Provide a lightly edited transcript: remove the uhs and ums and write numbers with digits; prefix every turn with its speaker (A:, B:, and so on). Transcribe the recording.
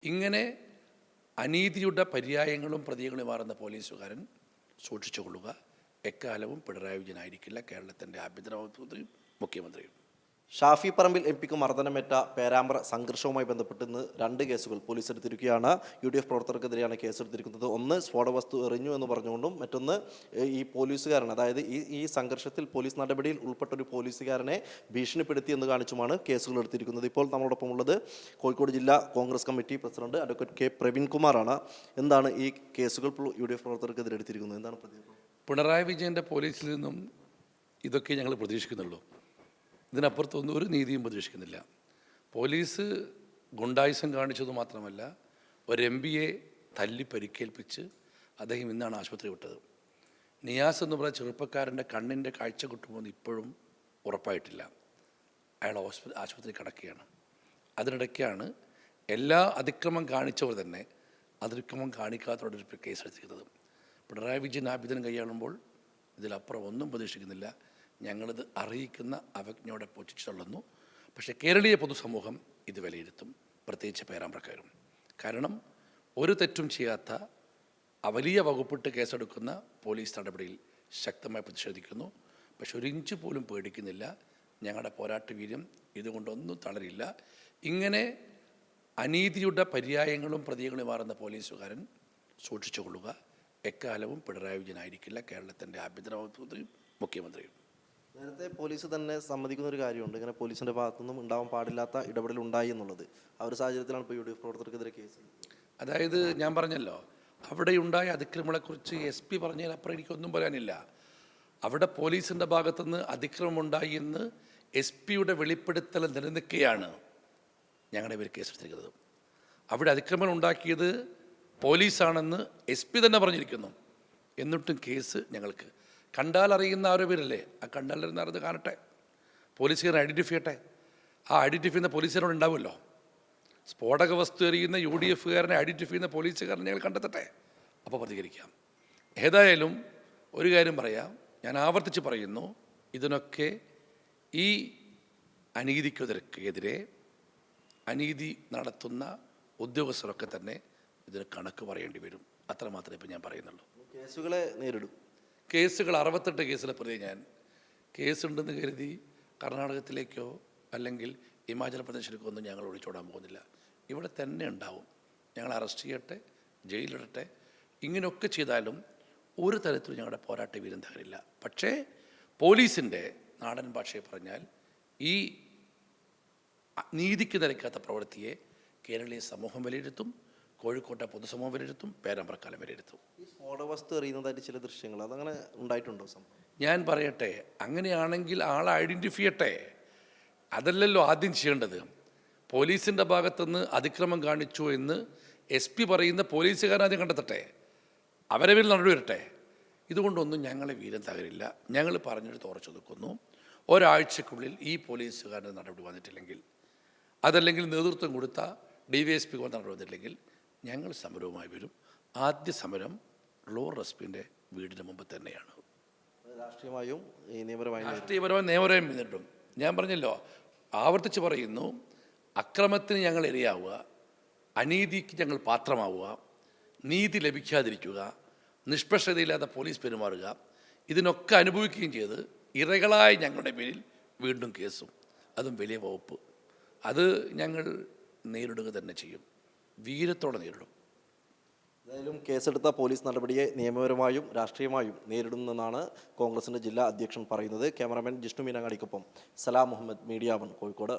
A: ഇങ്ങനെ അനീതിയുടെ പര്യായങ്ങളും പ്രതികളും മാറുന്ന പോലീസുകാരൻ സൂക്ഷിച്ചുകൊള്ളുക. എക്കാലവും പിണറായി വിജയനായിരിക്കില്ല കേരളത്തിൻ്റെ ആഭ്യന്തര വകുപ്പ് മന്ത്രിയും മുഖ്യമന്ത്രിയും.
B: ഷാഫി പറമ്പിൽ എംപിക്ക് മർദ്ദനമേറ്റ പേരാമ്പ്ര സംഘർഷവുമായി ബന്ധപ്പെട്ട് ഇന്ന് 2 കേസുകൾ പോലീസ് എടുത്തിരിക്കുകയാണ്. UDF പ്രവർത്തകർക്കെതിരെയാണ് കേസെടുത്തിരിക്കുന്നത്. ഒന്ന് സ്ഫോടവസ്തു എറിഞ്ഞു എന്ന് പറഞ്ഞുകൊണ്ടും മറ്റൊന്ന് ഈ പോലീസുകാരൻ, അതായത് ഈ സംഘർഷത്തിൽ പോലീസ് നടപടിയിൽ ഉൾപ്പെട്ട ഒരു പോലീസുകാരനെ ഭീഷണിപ്പെടുത്തി എന്ന് കാണിച്ചുമാണ് കേസുകൾ എടുത്തിരിക്കുന്നത്. ഇപ്പോൾ നമ്മളോടൊപ്പം ഉള്ളത് കോഴിക്കോട് ജില്ലാ Congress committee president advocate K പ്രവീൺകുമാറാണ്. എന്താണ് ഈ കേസുകൾ UDF പ്രവർത്തകർക്കെതിരെ എടുത്തിരിക്കുന്നത്? എന്താണ് പ്രതികരണം?
A: പിണറായി വിജയൻ്റെ പോലീസിൽ നിന്നും ഇതൊക്കെ ഞങ്ങൾ പ്രതീക്ഷിക്കുന്നുള്ളൂ. ഇതിനപ്പുറത്തൊന്നും ഒരു നീതിയും പ്രതീക്ഷിക്കുന്നില്ല. പോലീസ് ഗുണ്ടായുസം കാണിച്ചത് മാത്രമല്ല, ഒരു MP യെ തല്ലി പരിക്കേൽപ്പിച്ച് അദ്ദേഹം ഇന്നാണ് ആശുപത്രി വിട്ടത്. നിയാസ് എന്ന് പറയുന്ന ചെറുപ്പക്കാരൻ്റെ കണ്ണിൻ്റെ കാഴ്ച കിട്ടുമെന്ന് ഇപ്പോഴും ഉറപ്പായിട്ടില്ല. അയാൾ ആശുപത്രി കിടക്കുകയാണ്. അതിനിടയ്ക്കാണ് എല്ലാ അതിക്രമം കാണിച്ചവർ തന്നെ അതിക്രമം കാണിക്കാത്തവരുടെ കേസെടുത്തിരിക്കുന്നത്. പിണറായി വിജയൻ ആഭ്യന്തരം കൈയാളുമ്പോൾ ഇതിലപ്പുറം ഒന്നും പ്രതീക്ഷിക്കുന്നില്ല. ഞങ്ങളിത് അറിയിക്കുന്ന അവജ്ഞയോടെ പൊട്ടിച്ചള്ളുന്നു. പക്ഷേ കേരളീയ പൊതുസമൂഹം ഇത് വിലയിരുത്തും, പ്രത്യേകിച്ച് പേരാമ്പ്രക്കാരും. കാരണം ഒരു തെറ്റും ചെയ്യാത്ത വലിയ വകുപ്പിട്ട് കേസെടുക്കുന്ന പോലീസ് നടപടിയിൽ ശക്തമായി പ്രതിഷേധിക്കുന്നു. പക്ഷെ ഒരു ഇഞ്ച് പോലും പേടിക്കുന്നില്ല. ഞങ്ങളുടെ പോരാട്ട വീര്യം ഇതുകൊണ്ടൊന്നും തളരില്ല. ഇങ്ങനെ അനീതിയുടെ പര്യായങ്ങളും പ്രതികളും മാറുന്ന പോലീസുകാരൻ സൂക്ഷിച്ചുകൊള്ളുക. എക്കാലവും പിണറായി വിജയനായിരിക്കില്ല കേരളത്തിൻ്റെ ആഭ്യന്തര വകുപ്പ് മന്ത്രിയും മുഖ്യമന്ത്രിയും.
B: നേരത്തെ പോലീസ് തന്നെ സമ്മതിക്കുന്ന ഒരു കാര്യമുണ്ട്, ഇങ്ങനെ പോലീസിൻ്റെ ഭാഗത്തുനിന്നും ഉണ്ടാവാൻ പാടില്ലാത്ത ഇടപെടൽ ഉണ്ടായി എന്നുള്ളത്. ആ ഒരു സാഹചര്യത്തിലാണ് ഇപ്പോൾ UDF പ്രവർത്തകർക്കെതിരെ കേസ്.
A: അതായത് ഞാൻ പറഞ്ഞല്ലോ, അവിടെയുണ്ടായ അതിക്രമങ്ങളെക്കുറിച്ച് SP പറഞ്ഞതിനപ്പുറം എനിക്കൊന്നും പറയാനില്ല. അവിടെ പോലീസിൻ്റെ ഭാഗത്തുനിന്ന് അതിക്രമമുണ്ടായി എന്ന് SP വെളിപ്പെടുത്തൽ നിലനിൽക്കുകയാണ് ഞങ്ങളുടെ ഇവർ കേസെടുത്തിരിക്കുന്നത്. അവിടെ അതിക്രമങ്ങൾ ഉണ്ടാക്കിയത് പോലീസാണെന്ന് SP തന്നെ പറഞ്ഞിരിക്കുന്നു. എന്നിട്ടും കേസ് ഞങ്ങൾക്ക് കണ്ടാലറിയുന്ന ആരോ പേരല്ലേ, ആ കണ്ടാലറിയുന്ന ആരത് കാണട്ടെ, പോലീസുകാരൻ ഐഡൻറ്റിഫൈ ചെയ്യട്ടെ. ആ ഐഡൻറ്റിഫൈ ചെയ്യുന്ന പോലീസുകാരോട് ഉണ്ടാവുമല്ലോ. സ്ഫോടക വസ്തു എറിയുന്ന UDF ഐഡൻറ്റിഫൈ ചെയ്യുന്ന പോലീസുകാരനെ ഞങ്ങൾ കണ്ടെത്തട്ടെ, അപ്പോൾ പ്രതികരിക്കാം. ഏതായാലും ഒരു കാര്യം പറയാം, ഞാൻ ആവർത്തിച്ച് പറയുന്നു, ഇതിനൊക്കെ ഈ അനീതിക്കെതിരെ അനീതി നടത്തുന്ന ഉദ്യോഗസ്ഥരൊക്കെ തന്നെ ഇതിന് കണക്ക് പറയേണ്ടി വരും. അത്ര മാത്രമേ ഇപ്പം ഞാൻ പറയുന്നുള്ളൂ.
B: കേസുകളെ നേരിടും.
A: കേസുകൾ 68 കേസിലെ പ്രതി ഞാൻ. കേസുണ്ടെന്ന് കരുതി കർണാടകത്തിലേക്കോ അല്ലെങ്കിൽ ഹിമാചൽ പ്രദേശിലേക്കോ ഒന്നും ഞങ്ങൾ ഒളിച്ചോടാൻ പോകുന്നില്ല. ഇവിടെ തന്നെ ഉണ്ടാവും. ഞങ്ങൾ അറസ്റ്റ് ചെയ്യട്ടെ, ജയിലിടട്ടെ. ഇങ്ങനെയൊക്കെ ചെയ്താലും ഒരു തരത്തിലും ഞങ്ങളുടെ പോരാട്ട വീര്യം തകരില്ല. പക്ഷേ പോലീസിൻ്റെ നാടൻ ഭാഷയെ പറഞ്ഞാൽ ഈ നീതിക്ക് നിരക്കാത്ത പ്രവൃത്തിയെ കേരളീയ സമൂഹം വിലയിരുത്തും, കോഴിക്കോട്ടെ പൊതുസമൂഹം വിലയിരുത്തും, പേരാമ്പ്രക്കാലം വിലയിരുത്തും.
B: ഈ സ്ഫോടവസ്തു എറിയുന്നതായിട്ട് ചില ദൃശ്യങ്ങൾ അതങ്ങനെ ഉണ്ടായിട്ടുണ്ടോ?
A: ഞാൻ പറയട്ടെ, അങ്ങനെയാണെങ്കിൽ ആളെ ഐഡൻറ്റിഫൈ ചെയ്യട്ടെ. അതല്ലല്ലോ ആദ്യം ചെയ്യേണ്ടത്. പോലീസിൻ്റെ ഭാഗത്തുനിന്ന് അതിക്രമം കാണിച്ചു എന്ന് SP പറയുന്ന പോലീസുകാരൻ ആദ്യം കണ്ടെത്തട്ടെ, അവരെ പേരിൽ നടപടി വരട്ടെ. ഇതുകൊണ്ടൊന്നും ഞങ്ങളെ വീരം തകരില്ല. ഞങ്ങൾ പറഞ്ഞെടുത്ത് ഉറച്ചു നിൽക്കുന്നു. ഒരാഴ്ചക്കുള്ളിൽ ഈ പോലീസുകാരൻ്റെ നടപടി വന്നിട്ടില്ലെങ്കിൽ, അതല്ലെങ്കിൽ നേതൃത്വം കൊടുത്ത DYSP നടപടി വന്നിട്ടില്ലെങ്കിൽ ഞങ്ങൾ സമരവുമായി വരും. ആദ്യ സമരം ലോവർ SP വീടിന് മുമ്പ് തന്നെയാണ്.
B: രാഷ്ട്രീയമായും
A: നിയമപരമായും നേരിടും. ഞാൻ പറഞ്ഞല്ലോ, ആവർത്തിച്ച് പറയുന്നു, അക്രമത്തിന് ഞങ്ങൾ ഇരയാവുക, അനീതിക്ക് ഞങ്ങൾ പാത്രമാവുക, നീതി ലഭിക്കാതിരിക്കുക, നിഷ്പക്ഷതയില്ലാതെ പോലീസ് പെരുമാറുക, ഇതിനൊക്കെ അനുഭവിക്കുകയും ചെയ്ത് ഇരകളായ ഞങ്ങളുടെ പേരിൽ വീണ്ടും കേസും, അതും വലിയ വകുപ്പ്, അത് ഞങ്ങൾ നേരിടുക തന്നെ ചെയ്യും. വീരത്തോടെ നേരിടും.
B: എന്തായാലും കേസെടുത്ത പോലീസ് നടപടിയെ നിയമപരമായും രാഷ്ട്രീയമായും നേരിടുമെന്നാണ് കോൺഗ്രസിൻ്റെ ജില്ലാ അധ്യക്ഷൻ പറയുന്നത്. ക്യാമറാമാൻ ജിഷ്ണു മീനങ്ങാടിക്കൊപ്പം സലാം മുഹമ്മദ്, മീഡിയ 1 കോഴിക്കോട്.